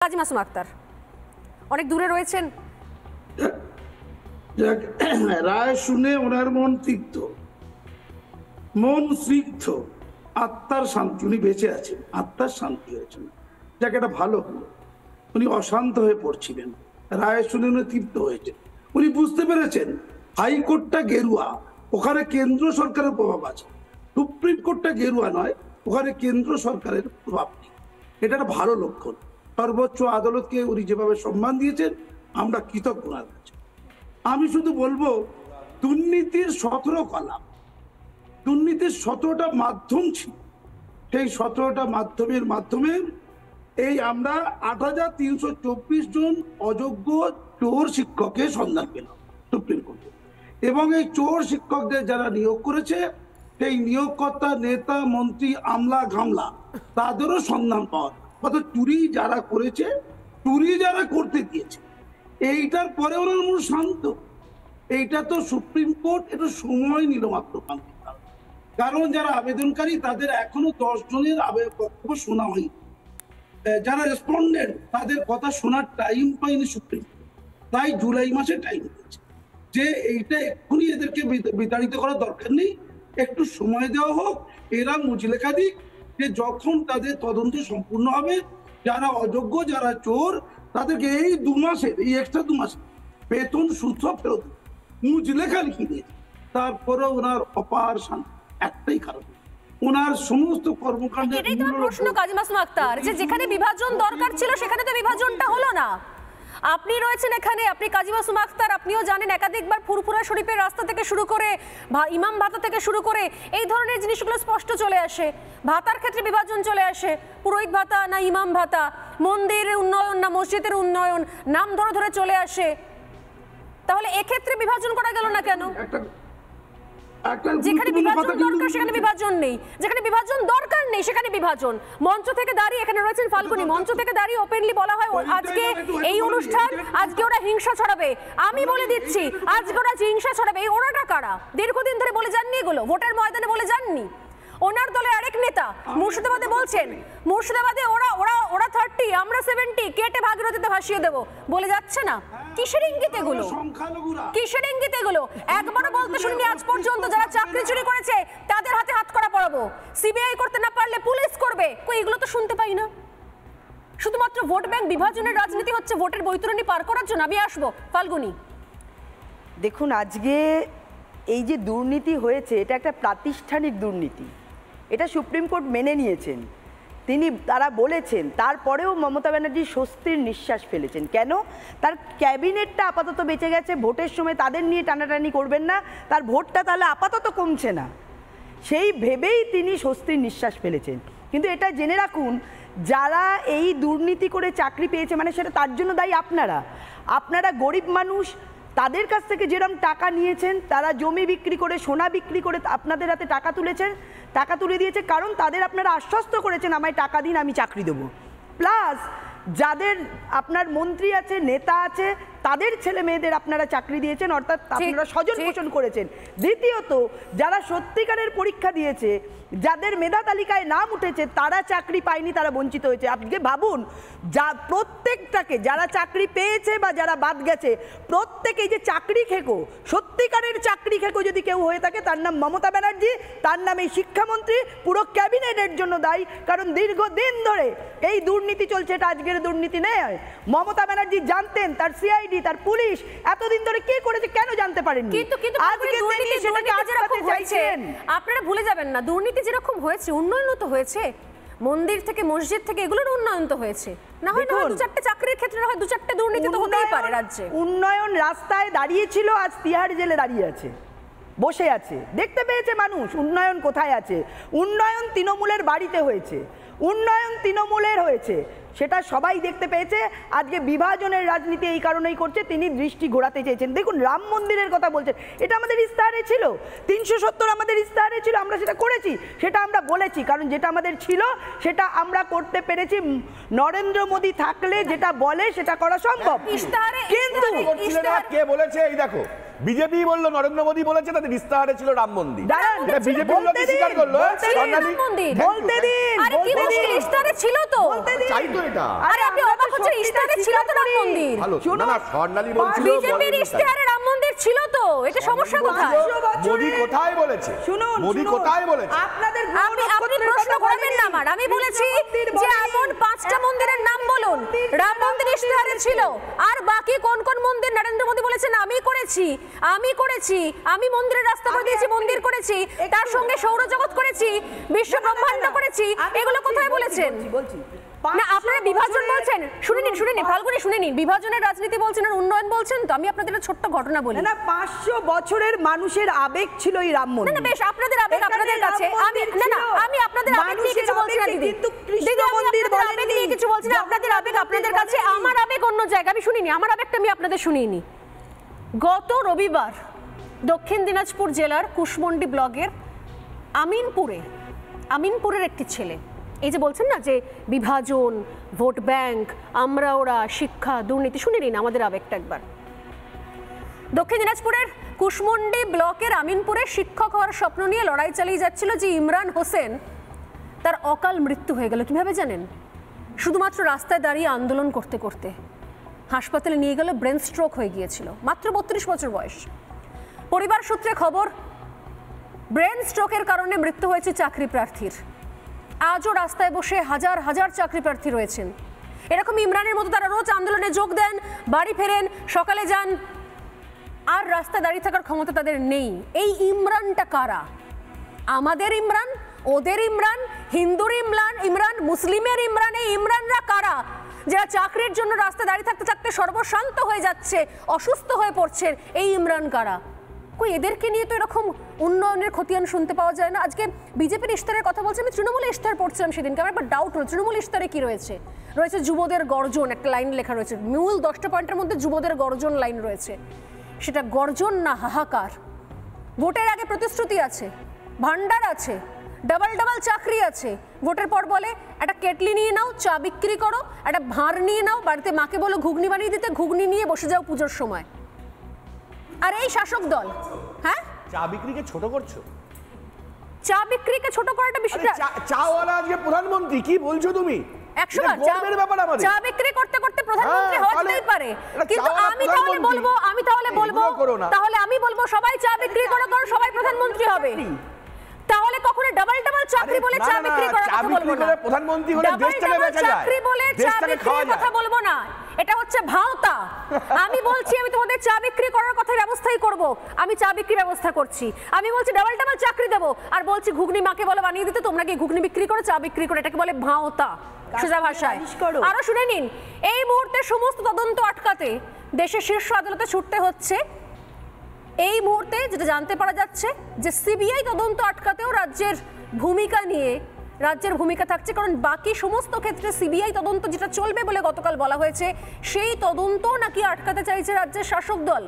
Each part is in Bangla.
কাজী মাসুম আক্তার অনেক দূরে রয়েছেন। রায় শুনে ওনার মন তৃপ্ত, মন সিদ্ধ, আত্মার শান্তি, উনি বেঁচে আছেন, আত্মার শান্তি হয়েছে, যাকে এটা ভালো হলো। উনি অশান্ত হয়ে পড়ছিলেন, রায় শুনে উনি তৃপ্ত হয়েছেন। উনি বুঝতে পেরেছেন হাইকোর্টটা গেরুয়া, ওখানে কেন্দ্র সরকারের প্রভাব আছে। সুপ্রিম কোর্টটা গেরুয়া নয়, ওখানে কেন্দ্র সরকারের প্রভাব নেই। এটা একটা ভালো লক্ষণ। সর্বোচ্চ আদালতকে উনি যেভাবে সম্মান দিয়েছেন, আমরা কৃতজ্ঞ ওনার কাছে। আমি শুধু বলবো, দুর্নীতির 17 কলাম, দুর্নীতির 17টা মাধ্যম ছিল। সেই 17টা মাধ্যমের মাধ্যমে এই আমরা 8,324 জন অযোগ্য চোর শিক্ষকের সন্ধান পেলাম সুপ্রিম কোর্টে। এবং এই চোর শিক্ষকদের যারা নিয়োগ করেছে, সেই নিয়োগকর্তা, নেতা, মন্ত্রী, আমলা ঘামলা, তাদেরও সন্ধান পাওয়া। অর্থাৎ চুরি যারা করেছে, চুরি যারা করতে দিয়েছে, এইটার পরে ওনার মন শান্ত। এইটা তো সুপ্রিম কোর্ট একটু সময় নিল মাত্র, কারণ যারা আবেদনকারী তাদের এখনো 10 জনের বক্তব্য শোনা হয়নি। যারা রেসপন্ডেন্ট তাদের কথা শোনার টাইম পায়নি সুপ্রিম কোর্ট, তাই জুলাই মাসে টাইম দিয়েছে যে এইটা এক্ষুনি এদেরকে বিতাড়িত করার দরকার নেই, একটু সময় দেওয়া হোক, এরা মুচলেখা দিক, যে যখন তাদের তদন্ত সম্পূর্ণ হবে, যারা অযোগ্য, যারা চোর, তাদেরকে এই 2 মাসে, এই এক্সট্রা 2 মাসে বেতন সূত্র ফেরত মুচলেখা লিখিয়ে দিয়েছে। তারপরে ওনার অপার শান্তি, একটাই কারণ, ওনার সমস্ত কর্মকাণ্ড। এটাই তো প্রশ্ন কাজী মাসুম আক্তার, যে যেখানে বিভাজন দরকার ছিল সেখানে তো বিভাজনটা হলো না। আপনি রয়েছেন এখানে, আপনি কাজী মাসুম আক্তার, আপনিও জানেন একাধিকবার ফুরফুরা শরীফের রাস্তা থেকে শুরু করে ইমাম ভাতা থেকে শুরু করে এই ধরনের জিনিসগুলো স্পষ্ট চলে আসে। ভাতার ক্ষেত্রে বিভাজন চলে আসে, পুরোহিত ভাতা না ইমাম ভাতা, মন্দিরের উন্নয়ন না মসজিদের উন্নয়ন, নাম ধরে ধরে চলে আসে। তাহলে এক্ষেত্রে বিভাজন করা গেল না কেন? যেখানে বিভাজন দরকার সেখানে বিভাজন নেই, যেখানে বিভাজন দরকার নেই সেখানে বিভাজন। মঞ্চ থেকে দাঁড়িয়ে, এখানে রয়েছেন ফাল্গুনি, মঞ্চ থেকে দাঁড়িয়ে ওপেনলি বলা হয় আজকে এই অনুষ্ঠান, আজকে ওরা হিংসা ছড়াবে। আমি বলে দিচ্ছি, আজকে ওরা হিংসা ছড়াবে। এই ওরাটা কারা? দীর্ঘদিন ধরে বলে যাননি এগুলো, ভোটের ময়দানে বলে যাননি? ওনার দলে আরেক নেতা মুর্শিদাবাদে বলছেন, মুর্শিদাবাদে ওরা 30 আমরা 70, কেটে ভাগীরথীতে ভাসিয়ে দেব বলে যাচ্ছে না? কিসের ইঙ্গিত এগুলো? কিসের ইঙ্গিত এগুলো? একবারও বলতে শুনিনি আজ পর্যন্ত যারা চাকরি চুরি করেছে তাদের হাতে হাত করা পড়াবো, সিবিআই করতে না পারলে পুলিশ করবে। এগুলো তো শুনতে পাই না। শুধুমাত্র ভোট ব্যাংক বিভাজনের রাজনীতি হচ্ছে ভোটের বৈতরণী পার করার জন্য। আমি আসবো ফাল্গুনি। দেখুন, আজকে এই যে দুর্নীতি হয়েছে, এটা একটা প্রাতিষ্ঠানিক দুর্নীতি, এটা সুপ্রিম কোর্ট মেনে নিয়েছেন, তারা বলেছেন। তারপরেও মমতা ব্যানার্জি স্বস্তির নিঃশ্বাস ফেলেছেন। কেন? তার ক্যাবিনেটটা আপাতত বেঁচে গেছে, ভোটের সময় তাদের নিয়ে টানাটানি করবেন না, তার ভোটটা তাহলে আপাতত কমছে না, সেই ভেবেই তিনি স্বস্তির নিঃশ্বাস ফেলেছেন। কিন্তু এটা জেনে রাখুন, যারা এই দুর্নীতি করে চাকরি পেয়েছে, মানে সেটা তার জন্য দায়ী আপনারা গরিব মানুষ, তাদের কাছ থেকে যেরকম টাকা নিয়েছেন, তারা জমি বিক্রি করে, সোনা বিক্রি করে আপনাদের হাতে টাকা তুলেছেন, টাকা তুলে দিয়েছে, কারণ তাদের আপনারা আশ্বস্ত করেছেন আমায় টাকা দিন, আমি চাকরি দেবো। প্লাস যাদের আপনার মন্ত্রী আছে, নেতা আছে, তাদের ছেলে মেয়েদের আপনারা চাকরি দিয়েছেন, অর্থাৎ আপনারা স্বজন পোষণ করেছেন। দ্বিতীয়ত, যারা সত্যিকারের পরীক্ষা দিয়েছে, যাদের মেধা তালিকায় নাম উঠেছে, তারা চাকরি পায়নি, তারা বঞ্চিত হয়েছে। আজকে ভাবুন, প্রত্যেকটাকে, যারা চাকরি পেয়েছে বা যারা বাদ গেছে, প্রত্যেকেই যে চাকরি খেকো, সত্যিকারের চাকরি খেকো যদি কেউ হয়ে থাকে, তার নাম মমতা ব্যানার্জি, তার নাম এই শিক্ষামন্ত্রী, পুরো ক্যাবিনেটের জন্য দায়ী। কারণ দীর্ঘদিন ধরে এই দুর্নীতি চলছে, এটা আজকের দুর্নীতি নেই। মমতা ব্যানার্জি জানতেন, তার সিআইডি, তার পুলিশ এতদিন ধরে কি করেছে কেন জানতে পারেননি? আপনারা ভুলে যাবেন না, দুর্নীতি যেরকম হয়েছে, উন্নয়ন তো হয়েছে, মন্দির থেকে মসজিদ থেকে এগুলোর উন্নয়ন তো হয়েছে। না হয় 2-4টে চাকরির ক্ষেত্রে, না হয় 2-4টে দুর্নীতি তো হতেই পারে রাজ্যে। উন্নয়ন রাস্তায় দাঁড়িয়েছিল, আজ তিহাড় জেলে দাঁড়িয়ে আছে, বসে আছে, দেখতে পেয়েছে মানুষ উন্নয়ন কোথায় আছে। উন্নয়ন তৃণমূলের বাড়িতে হয়েছে, উন্নয়ন তৃণমূলের হয়েছে, সেটা সবাই দেখতে পেয়েছে। আজকে বিভাজনের রাজনীতি এই কারণেই করছে, তিনি দৃষ্টি ঘোরাতে চেয়েছেন। দেখুন, রাম মন্দিরের কথা বলছেন, এটা আমাদের ইস্তাহারে ছিল, 370 আমাদের ইস্তাহারে ছিল, আমরা সেটা করেছি, সেটা আমরা বলেছি, কারণ যেটা আমাদের ছিল সেটা আমরা করতে পেরেছি। নরেন্দ্র মোদী থাকলে যেটা বলে সেটা করা সম্ভব। ইস্তাহারে কিন্তু কে বলেছে? এই দেখো, বিজেপি বললো, নরেন্দ্র মোদী বলেছে তাদের ইস্তাহারে ছিল রাম মন্দির। দাঁড়ান, এটা বিজেপির লোক বলতে দিন, স্বীকার করলো। বলতে দিন, স্বর্ণালী, রাম মন্দির। বলতে দিন, আরে কি বলতে মুশকিল, দিন। ইস্তাহারে ছিল তো। বলতে দিন। চাই তো এটা। আরে আপনি আমরা তো অবাক হচ্ছেন, সত্যিটা ইস্তাহারে ছিল তো রাম স্বীকার মন্দির। ভালো, শুনুন, না স্বর্ণালী বলছিল বিজেপির বলেনি তাই। ইস্তাহারে রাম মন্দির ছিল তো, এটা সমস্যা কোথায়? 500 বছরের- মোদী কোথায় বলেছে? শুনুন, মোদী শুনুন, কোথায় বলেছে? আপনাদের আপনি প্রশ্ন করবেন না আমার। আমি বলেছি যে এমন 5টা মন্দিরের নাম বলুন। রাম মন্দির ইস্তাহারে ছিল, আর বাকি কোন কোন মন্দির নরেন্দ্র মোদী বলেছেন আমি করেছি, আমি মন্দিরের রাস্তা করে দিয়েছি, মন্দির করেছি, তার সঙ্গে সৌরজগৎ করেছি, বিশ্ব ব্রহ্মাণ্ড করেছি, এগুলো কোথায় বলেছেন? না আপনারা বিভাজন বলছেন, শুনে নিন ফাল্গুনি, শুনে নিন, বিভাজনের রাজনীতি বলছেন আর উন্নয়ন বলছেন। তো আমি আপনাদের একটা ছোট্ট ঘটনা বলি। না 500 বছরের মানুষের আবেগ ছিল এই রাম মন্দির। না বেশ, আপনাদের আবেগ এখানে আপনাদের কাছে। রাম মন্দির আমি আপনাদের আবেগ নিয়ে মানুষের কিছু বলছি না আবেগকে দিদি। কিন্তু কৃষ্ণ দিদি, আমি মন্দির আপনাদের আবেগ বলেননি। নিয়ে কিছু বলছি না, আপনাদের আবেগ আপনাদের কাছে, বলেননি। আমার আবেগ অন্য জায়গা। আমি শুনিনি, আমার আবেগটা আমি আপনাদের শুনিনি। গত রবিবার দক্ষিণ দিনাজপুর জেলার কুশমন্ডি ব্লকের আমিনপুরের একটি ছেলে, এই যে বলছেন না যে বিভাজন, ভোট ব্যাংক, আমরা ওরা, শিক্ষা, দুর্নীতি, শুনে নিন আমাদের আবেগটা একবার। দক্ষিণ দিনাজপুরের কুশমন্ডি ব্লকের আমিনপুরে শিক্ষক হওয়ার স্বপ্ন নিয়ে লড়াই চালিয়ে যাচ্ছিল যে ইমরান হোসেন, তার অকাল মৃত্যু হয়ে গেল। কিভাবে জানেন? শুধুমাত্র রাস্তায় দাঁড়িয়ে আন্দোলন করতে করতে হাসপাতালে নিয়ে গেল, ব্রেন স্ট্রোক হয়ে গিয়েছিল, মাত্র 32 বছর বয়স। পরিবার সূত্রে খবর, ব্রেন স্ট্রোকের কারণে মৃত্যু হয়েছে চাকরি প্রার্থীর। আজও রাস্তায় বসে হাজার হাজার চাকরি প্রার্থী রয়েছেন। এরকম ইমরানের মতো তারা রোজ আন্দোলনে যোগ দেন, বাড়ি ফেরেন, সকালে যান, আর রাস্তায় দাঁড়িয়ে থাকার ক্ষমতা তাদের নেই। এই ইমরানটা কারা? আমাদের ইমরান, ওদের ইমরান, হিন্দুর ইমরান, মুসলিমের ইমরান? এই ইমরানরা কারা যারা চাকরির জন্য রাস্তায় দাঁড়িয়ে থাকতে থাকতে সর্বশান্ত হয়ে যাচ্ছে, অসুস্থ হয়ে পড়ছেন? এই ইমরান কারা? কই এদেরকে নিয়ে তো এরকম উন্নয়নের খতিয়ান শুনতে পাওয়া যায় না। আজকে বিজেপির ইশতেহারের কথা বলছে, আমি তৃণমূল ইশতেহার পড়ছিলাম সেদিনকে, আমার একবার ডাউট হলো তৃণমূল ইশতেহারে কি রয়েছে। যুবদের গর্জন, একটা লাইন লেখা রয়েছে, মূল 10টা পয়েন্টের মধ্যে যুবদের গর্জন লাইন রয়েছে। সেটা গর্জন না হাহাকার? ভোটের আগে প্রতিশ্রুতি আছে, ভান্ডার আছে, ডাবল চাকরি আছে, ভোটের পর বলে একটা কেটলি নিয়ে নাও, চা বিক্রি করো, একটা ভাঁড় নিয়ে নাও, বাড়িতে মাকে বলো ঘুগনি বানিয়ে দিতে, ঘুগনি নিয়ে বসে যাও পুজোর সময়। আর এই শাসক দল, হ্যাঁ, চা বিক্রিকে ছোট করছো? চা বিক্রিকে ছোট করাটা বিষয়টা, চাওয়ালা আজকে প্রধানমন্ত্রী, কি বলছো তুমি? 100 বার চা বিক্রি করতে করতে প্রধানমন্ত্রী হওয়া যেতেই পারে, কিন্তু আমি বলবো সবাই চা বিক্রি করো, সবাই প্রধানমন্ত্রী হবে। তাহলে কখনো ডাবল চাকরি বলে চা বিক্রি করার কথা বলবো না, প্রধানমন্ত্রী হলে দেশটাকে বেঁচে যায়, চাকরি বলে চা বিক্রির কথা বলবো না, এটা হচ্ছে ভাওতা। আমি বলছি আমি তোমাদের চা বিক্রি করার কথা ব্যবস্থাই করব, আমি চা বিক্রি ব্যবস্থা করছি। আমি বলছি ডাবল চাকরি দেবো, আর বলছি ঘুগনি মাকে বলো বানিয়ে দিতে, তোমরা কি ঘুগনি বিক্রি করো, চা বিক্রি করো, এটাকে বলে ভাওতা সোজা ভাষায়। আরো শুনে নিন, এই মুহূর্তে সমস্ত তদন্ত আটকাতে দেশের শীর্ষ আদালতে ছুটতে হচ্ছে। এই মুহূর্তে যেটা জানতে পারা যাচ্ছে যে সিবিআই তদন্ত আটকাতেও রাজ্যের ভূমিকা থাকছে, কারণ বাকি সমস্ত ক্ষেত্রে সিবিআই তদন্ত যেটা চলবে বলে গতকাল বলা হয়েছে, সেই তদন্ত নাকি আটকাতে চাইছে রাজ্যের শাসক দল।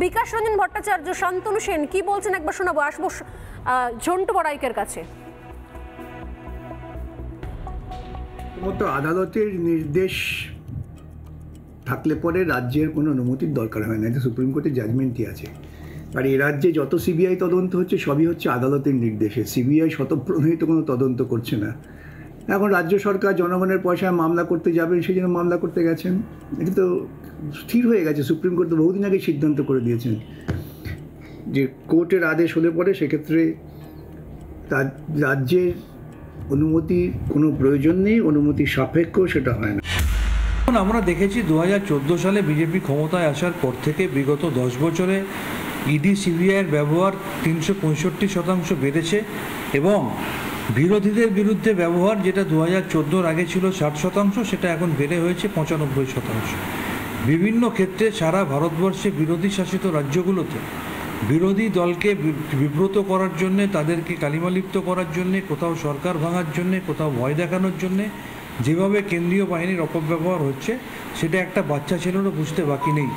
বিকাশ রঞ্জন ভট্টাচার্য, শান্তনু সেন কি বলছেন একবার শোনাবো। আসবো ঝন্টু বড়াইকের কাছে। মতো আদালতের নির্দেশ থাকলে পরে রাজ্যের কোনো অনুমতির দরকার হয় না, এটা সুপ্রিম কোর্টের জাজমেন্টই আছে। আর এই রাজ্যে যত সিবিআই তদন্ত হচ্ছে সবই হচ্ছে আদালতের নির্দেশে, সিবিআই স্বতঃপ্রণোদিত কোনো তদন্ত করছে না। এখন রাজ্য সরকার জনগণের পয়সায় মামলা করতে যাবেন, সেই জন্য মামলা করতে গেছেন, এটা তো স্থির হয়ে গেছে। সুপ্রিম কোর্ট তো বহুদিন আগে সিদ্ধান্ত করে দিয়েছেন যে কোর্টের আদেশ হলে পরে সেক্ষেত্রে তার রাজ্যের অনুমতির কোনো প্রয়োজন নেই, অনুমতি সাপেক্ষ সেটা হয় না। আমরা দেখেছি 2014 সালে বিজেপি ক্ষমতায় আসার পর থেকে বিগত 10 বছরে ইডি সিবিআইয়ের ব্যবহার 365% বেড়েছে, এবং বিরোধীদের বিরুদ্ধে ব্যবহার যেটা 2014 আগে ছিল 60%, সেটা এখন বেড়ে হয়েছে 95%। বিভিন্ন ক্ষেত্রে সারা ভারতবর্ষে বিরোধী শাসিত রাজ্যগুলোতে বিরোধী দলকে বিব্রত করার জন্যে, তাদেরকে কালিমালিপ্ত করার জন্যে, কোথাও সরকার ভাঙার জন্যে, কোথাও ভয় দেখানোর জন্যে যেভাবে কেন্দ্রীয় বাহিনীর অপব্যবহার হচ্ছে, সেটা একটা বাচ্চা ছেলেরও বুঝতে বাকি নেই।